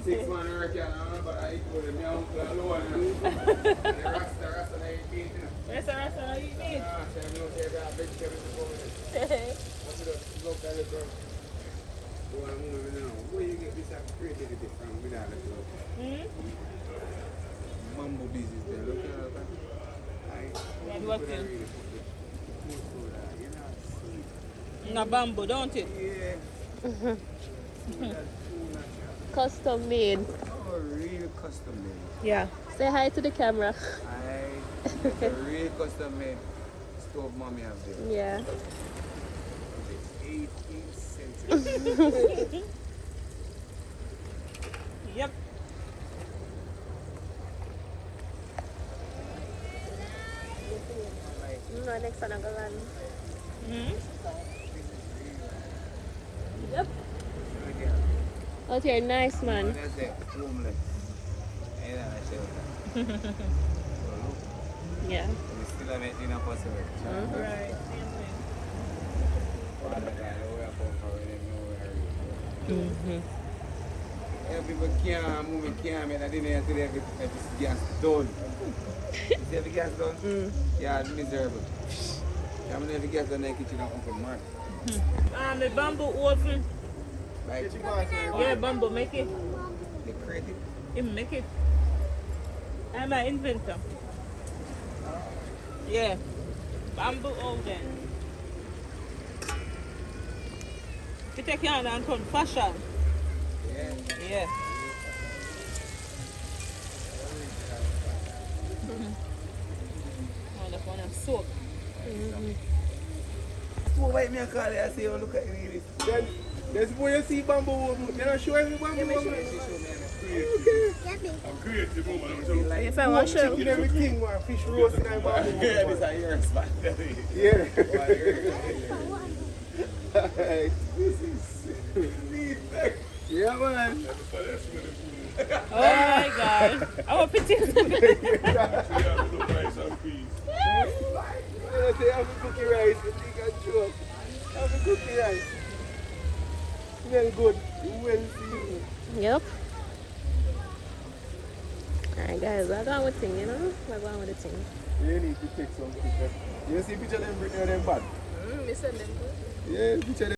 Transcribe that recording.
6 months working, but I eat with my uncle alone. The rasta, I eat meat. Rasta, I eat meat. I know they have vegetables to go with it. What's the local little? Where you get this creativity from without the club? Mambo business there. Look at that. I what thing? really put the food soda. You know, No bamboo, don't it? yeah. Custom made. Oh, real custom made. Yeah. Say hi to the camera. It's a real custom made stove mommy have there. Yeah. It's 18th century. Yep. No, next time I'm gonna run. Yep. Out here, nice man. That's it. Homeless. And I shelter. Yeah. We still have it in a possible. Right. People can't move, can't make that in there until every gas done. You see every gas done? Yeah, it's miserable. I mean, every gas done in the kitchen, I'm from Mark. The bamboo oven. Like, Yeah, bamboo, make it. they creative. Him make it. I'm an inventor. Yeah. Bamboo oven. You take your hand and turn fashion. Yeah. Yeah. Oh, that's one of soap. Who wait me a call you and say, oh, look at me. Then, that's where you see bamboo. You're not showing me bamboo. I'm creative, woman. If I want to. Chicken everything, man. Fish roast and bamboo. Yeah, this is your spot. Yeah. This is yeah, man. Oh my God. I want to put I say have a cookie rice, you think I joke. Have a cookie rice. Very good. Well seasoned. Yep. Alright guys, we're going with the thing, you know? We're going with the thing. You need to take some pictures. You see picture of them bring them bad? Listen them good. Yeah, picture them.